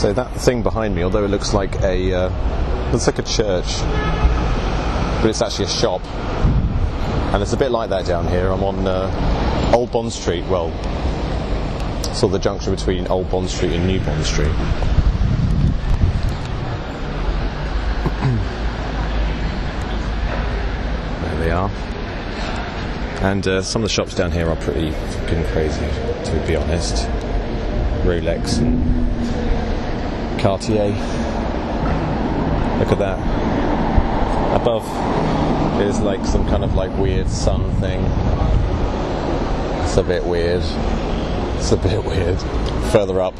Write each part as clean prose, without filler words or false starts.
So that thing behind me, although it looks like a church, but it's actually a shop. And it's a bit like that down here. I'm on Old Bond Street, well, sort of the junction between Old Bond Street and New Bond Street. There they are. And some of the shops down here are pretty fucking crazy, to be honest. Rolex and Cartier. Look at that. Above is like some kind of like weird sun thing. It's a bit weird. Further up,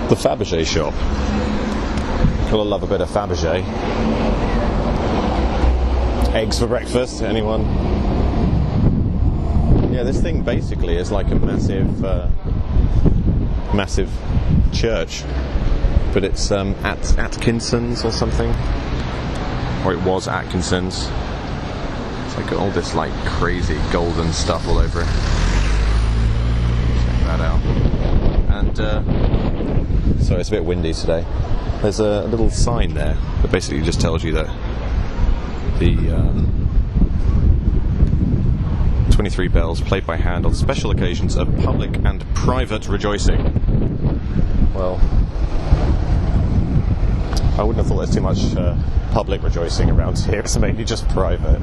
the Fabergé shop. Gotta love a bit of Fabergé. Eggs for breakfast, anyone? Yeah, this thing basically is like a massive church, but it's at Atkinson's or something, or it was Atkinson's. It's like all this like crazy golden stuff all over it. Check that out. And sorry, it's a bit windy today. There's a little sign there that basically just tells you that the 23 bells played by hand on special occasions of public and private rejoicing. Well, I wouldn't have thought there's too much public rejoicing around here. It's mainly just private.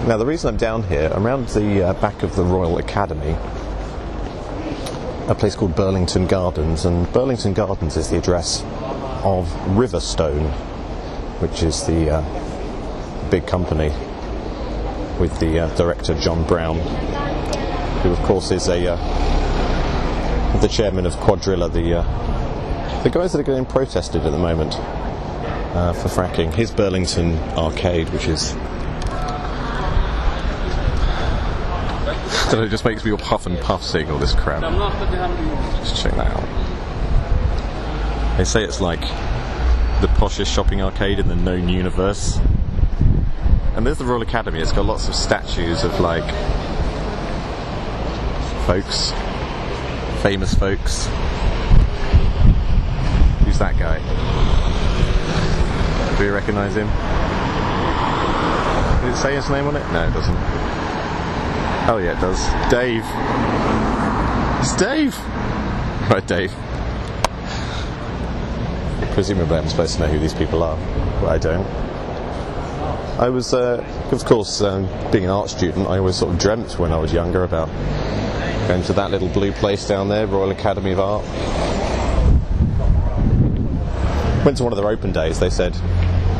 Now, the reason I'm down here, I'm around the back of the Royal Academy, a place called Burlington Gardens, and Burlington Gardens is the address of Riverstone, which is the big company with the director John Browne, who of course is the chairman of Quadrilla, the guys that are getting protested at the moment for fracking. His Burlington Arcade, which is, I don't know, it just makes me all puff and puff seeing all this crap. Just check that out. They say it's like the poshest shopping arcade in the known universe. And there's the Royal Academy. It's got lots of statues of like folks, famous folks. Who's that guy? Do you recognise him? Did it say his name on it? No, it doesn't. Oh yeah, it does. Dave. It's Dave. Right, Dave. Presumably I'm supposed to know who these people are, but I don't. I was, of course, being an art student, I always sort of dreamt when I was younger about going to that little blue place down there, Royal Academy of Art. Went to one of their open days. They said,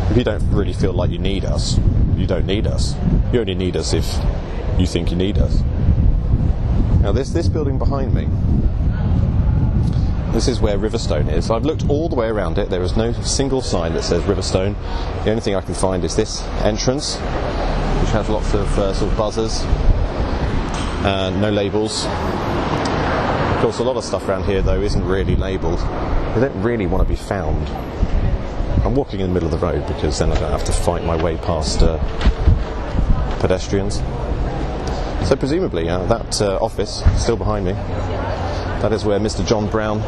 if you don't really feel like you need us, you don't need us. You only need us if you think you need us. Now this building behind me, this is where Riverstone is. I've looked all the way around it. There is no single sign that says Riverstone. The only thing I can find is this entrance, which has lots of sort of buzzers and no labels. Of course, a lot of stuff around here, though, isn't really labelled. They don't really want to be found. I'm walking in the middle of the road because then I don't have to fight my way past pedestrians. So presumably that office, still behind me, that is where Mr. John Browne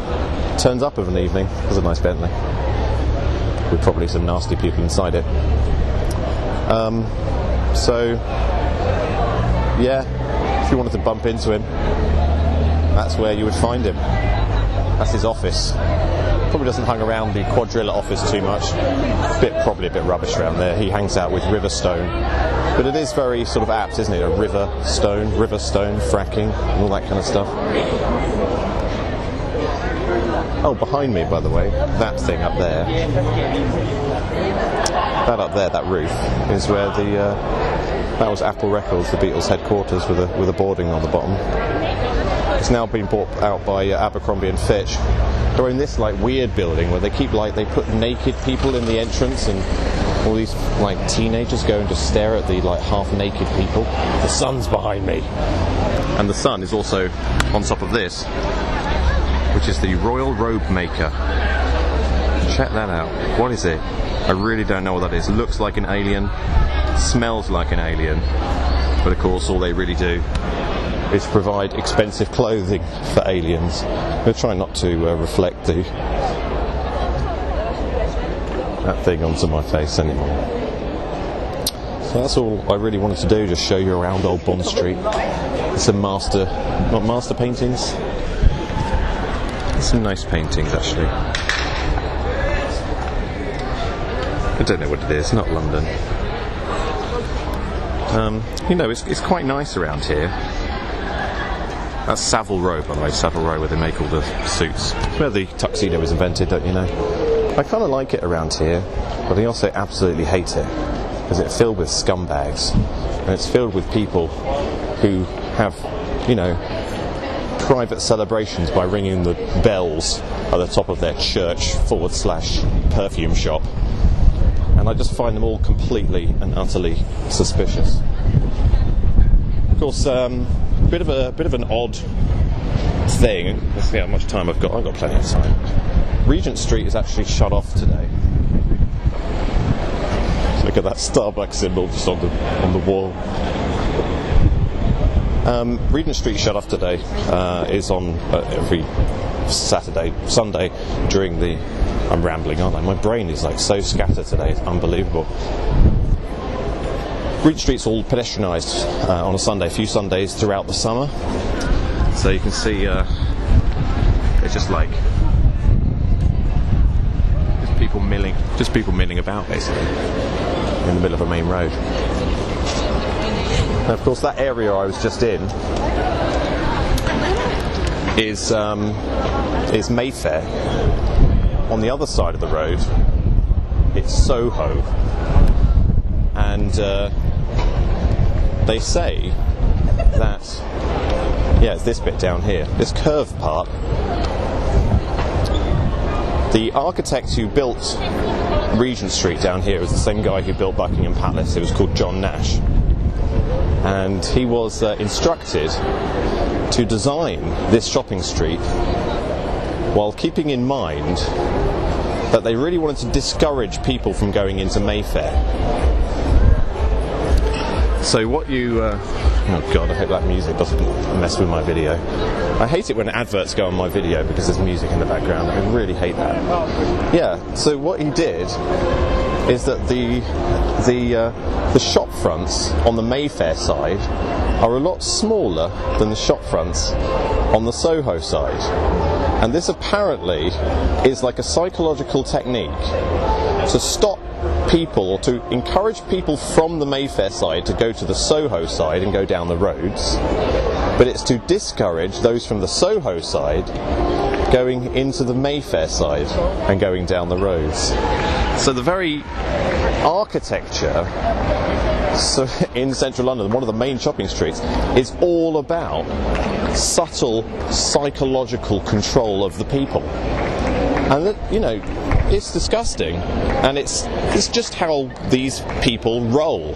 turns up of an evening. There's a nice Bentley, with probably some nasty people inside it. So, yeah, if you wanted to bump into him, that's where you would find him. That's his office. Probably doesn't hang around the Quadrilla office too much. Probably a bit rubbish around there. He hangs out with Riverstone. But it is very sort of apt, isn't it? A Riverstone, fracking, and all that kind of stuff. Oh, behind me, by the way, that thing up there, that roof, is where that was Apple Records, the Beatles' headquarters, with a boarding on the bottom. It's now been bought out by Abercrombie and Fitch. They're in this like weird building where they put naked people in the entrance, and all these like teenagers go and just stare at the like half-naked people. The sun's behind me, and the sun is also on top of this, which is the Royal Robe Maker. Check that out. What is it? I really don't know what that is. It looks like an alien, smells like an alien, but of course all they really do is to provide expensive clothing for aliens. We're trying not to reflect that thing onto my face anymore. So that's all I really wanted to do, just show you around Old Bond Street. Some master paintings. Some nice paintings, actually. I don't know what it is, not London. It's quite nice around here. That's Savile Row, by the way, Savile Row, where they make all the suits. It's where the tuxedo was invented, don't you know? I kind of like it around here, but I also absolutely hate it, because it's filled with scumbags, and it's filled with people who have, private celebrations by ringing the bells at the top of their church/perfume shop. And I just find them all completely and utterly suspicious. Of course, bit of an odd thing. Let's see how much time I've got. I've got plenty of time. Regent Street is actually shut off today. Look at that Starbucks symbol just on the wall. Regent Street shut off today. Is on every Sunday during the. I'm rambling, aren't I? My brain is so scattered today, it's unbelievable. Regent Street's all pedestrianised on a Sunday, a few Sundays throughout the summer. So you can see it's just people milling about basically in the middle of a main road. Now, of course, that area I was just in is Mayfair. On the other side of the road, it's Soho, and they say that, it's this bit down here, this curved part. The architect who built Regent Street down here is the same guy who built Buckingham Palace. It was called John Nash, and he was instructed to design this shopping street while keeping in mind that they really wanted to discourage people from going into Mayfair. So what you... oh God, I hope that music doesn't mess with my video. I hate it when adverts go on my video because there's music in the background. I really hate that. Yeah, so what he did is that the shop fronts on the Mayfair side are a lot smaller than the shop fronts on the Soho side. And this apparently is like a psychological technique to stop people, or to encourage people from the Mayfair side to go to the Soho side and go down the roads, but it's to discourage those from the Soho side going into the Mayfair side and going down the roads. So the very architecture in central London, one of the main shopping streets, is all about subtle psychological control of the people. And it's disgusting, and it's just how these people roll.